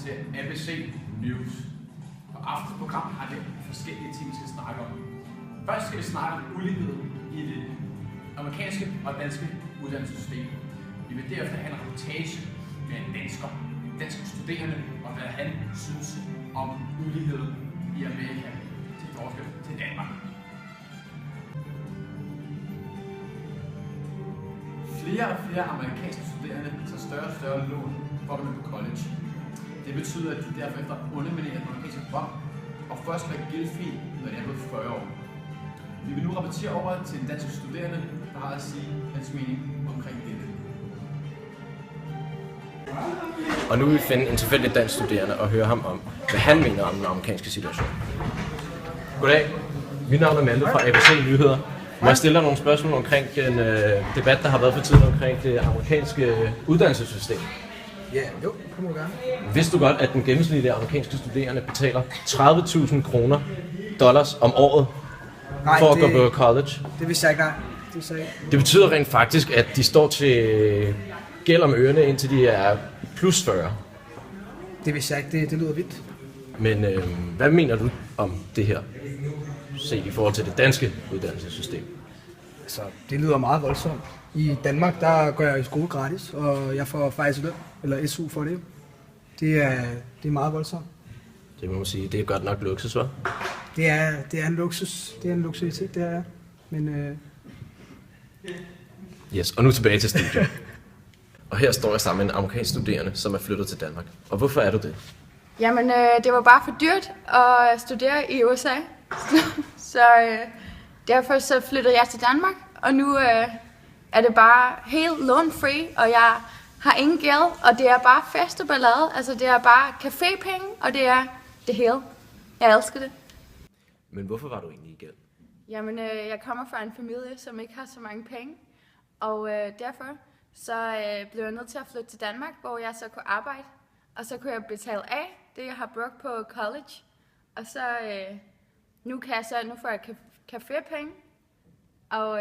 til ABC News. Og aftens program har vi forskellige ting, vi skal snakke om. Først skal vi snakke om uligheden i det amerikanske og danske uddannelsessystem. Vi vil derefter have en reportage med en dansk studerende, og hvad han synes om uligheden i Amerika til forskel til Danmark. Flere og flere amerikanske studerende tager større og større lån for at komme på college. Det betyder, at de derfor efter underminerer den amerikanske drøm og først bliver gældfri, når de er blevet 40 år. Vi vil nu rapportere over til en dansk studerende, der har at sige hans mening omkring dette. Og nu vil vi finde en tilfældig dansk studerende og høre ham om, hvad han mener om den amerikanske situation. Goddag, mit navn er Malte fra ABC Nyheder. Må jeg stille dig nogle spørgsmål omkring den debat, der har været for tiden omkring det amerikanske uddannelsessystem? Ja, jo, det må du gerne. Vidste du godt, at den gennemsnitlige amerikanske studerende betaler $30.000 om året for at gå på college? Det vidste jeg ikke, nej. Det betyder rent faktisk, at de står til gæld om ørerne, indtil de er plus 40. Det vidste jeg ikke, det lyder vildt. Men hvad mener du om det her, set i forhold til det danske uddannelsessystem? Altså, det lyder meget voldsomt. I Danmark, der går jeg i skole gratis, og jeg får faktisk løn, eller SU for det. Det er meget voldsomt. Det må man sige, det er godt nok luksus, hva'? Det er en luksus. Det er en luksuritet, det er. Men Yes, og nu tilbage til studiet. Og her står jeg sammen med en amerikansk studerende, som er flyttet til Danmark. Og hvorfor er du det? Jamen, det var bare for dyrt at studere i USA. Så derfor så flyttede jeg til Danmark, og nu er det bare helt loan-free, og jeg har ingen gæld, og det er bare fest og ballade. Altså, det er bare cafépenge, og det er det hele. Jeg elsker det. Men hvorfor var du egentlig i gæld? Jamen, jeg kommer fra en familie, som ikke har så mange penge, og derfor så blev jeg nødt til at flytte til Danmark, hvor jeg så kunne arbejde, og så kunne jeg betale af det, jeg har brugt på college, og så nu får jeg cafépenge, og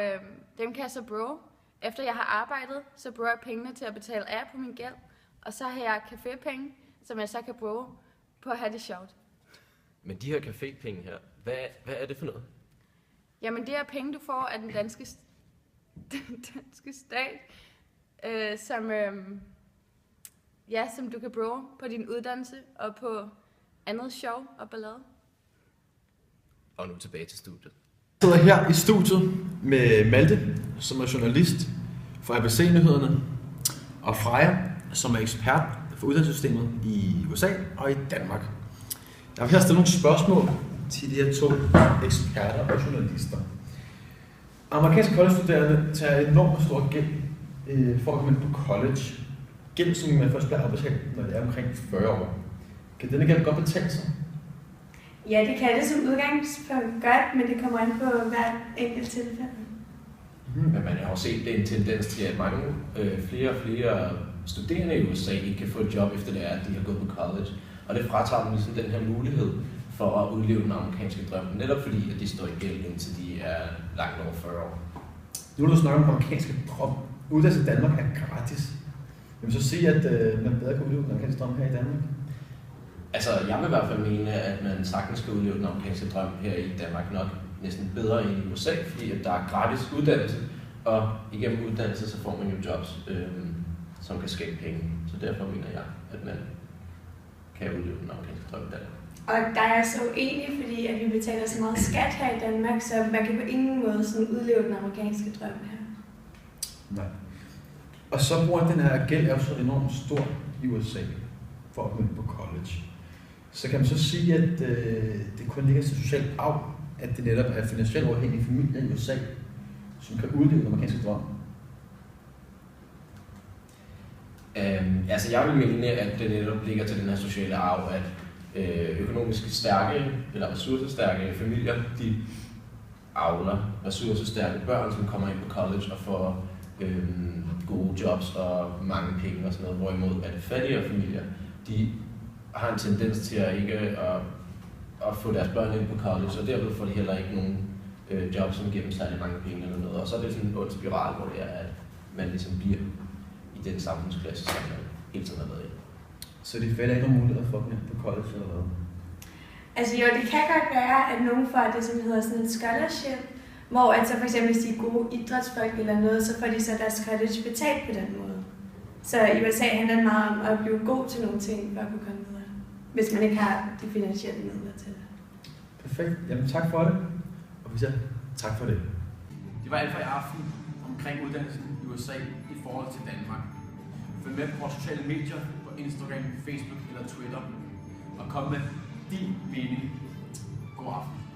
dem kan jeg så bruge. Efter jeg har arbejdet, så bruger jeg pengene til at betale af på min gæld, og så har jeg cafépenge, som jeg så kan bruge på at have det sjovt. Men de her cafépenge her, hvad er det for noget? Jamen, det er penge, du får af den danske stat, som du kan bruge på din uddannelse og på andet sjov og ballade. Og nu tilbage til studiet. Jeg sidder her i studiet med Malte, som er journalist for ABC Nyhederne, og Freja, som er ekspert for uddannelsessystemet i USA og i Danmark. Jeg vil her stille nogle spørgsmål til de her to eksperter og journalister. Amerikanske college-studerende tager enormt stor gæld for at komme ind på college. Gæld, som man først bliver afbetalt, når det er omkring 40 år. Kan denne gæld godt betale sig? Ja, det kan det som udgangspunkt godt, men det kommer an på hvert enkelt tilfælde. Men man har jo set en tendens til, at mange flere og flere studerende i USA ikke kan få et job efter det er, at de har gået på college. Og det fratager dem ligesom den her mulighed for at udleve den amerikanske drøm, netop fordi, at de står i gæld, indtil de er langt over 40 år. Nu er du snakker om amerikanske drøm. Uddannelse i Danmark er gratis. Jeg vil så sige, at man bedre kan udleve den amerikanske drøm her i Danmark. Altså, jeg vil i hvert fald mene, at man sagtens skal udleve den amerikanske drøm her i Danmark nok næsten bedre end i USA, fordi at der er gratis uddannelse, og igennem uddannelse så får man jo jobs, som kan skabe penge. Så derfor mener jeg, at man kan udleve den amerikanske drøm i Danmark. Og der er jeg så uenig, fordi at vi betaler så meget skat her i Danmark, så man kan på ingen måde sådan udleve den amerikanske drøm her. Nej. Og så bruger den her gæld er jo så enormt stor i USA for at komme på college. Så kan man så sige, at det kun ligger til social arv, at det netop er finansielt uafhængige familier i USA, som kan udleve den amerikanske drøm. Altså jeg vil mene, at det netop ligger til den her sociale arv, at økonomisk stærke eller ressourcestærke familier, de avler ressourcestærke børn, som kommer ind på college og får gode jobs og mange penge og sådan noget, hvorimod at fattigere familier, de har en tendens til at ikke at få deres børn ind på college, og derved får de heller ikke nogen job, som giver dem særlig mange penge eller noget. Og så er det sådan en ond spiral, hvor det er, at man ligesom bliver i den samfundsklasse, som man hele tiden har været i. Så de fælder ikke nogen muligheder for dem på college eller hvad? Altså jo, det kan godt være, at nogen får det, som hedder sådan en scholarship, hvor altså for eksempel, hvis de er gode idrætsfolk eller noget, så får de så deres college betalt på den måde. Så i USA handler det meget om at blive god til nogle ting, for at kunne komme videre, hvis man ikke har de finansielle midler til det. Perfekt. Jamen tak for det. Og vi siger tak for det. Det var alt for i aften omkring uddannelsen i USA i forhold til Danmark. Følg med på vores sociale medier på Instagram, Facebook eller Twitter og kom med din mening. God aften.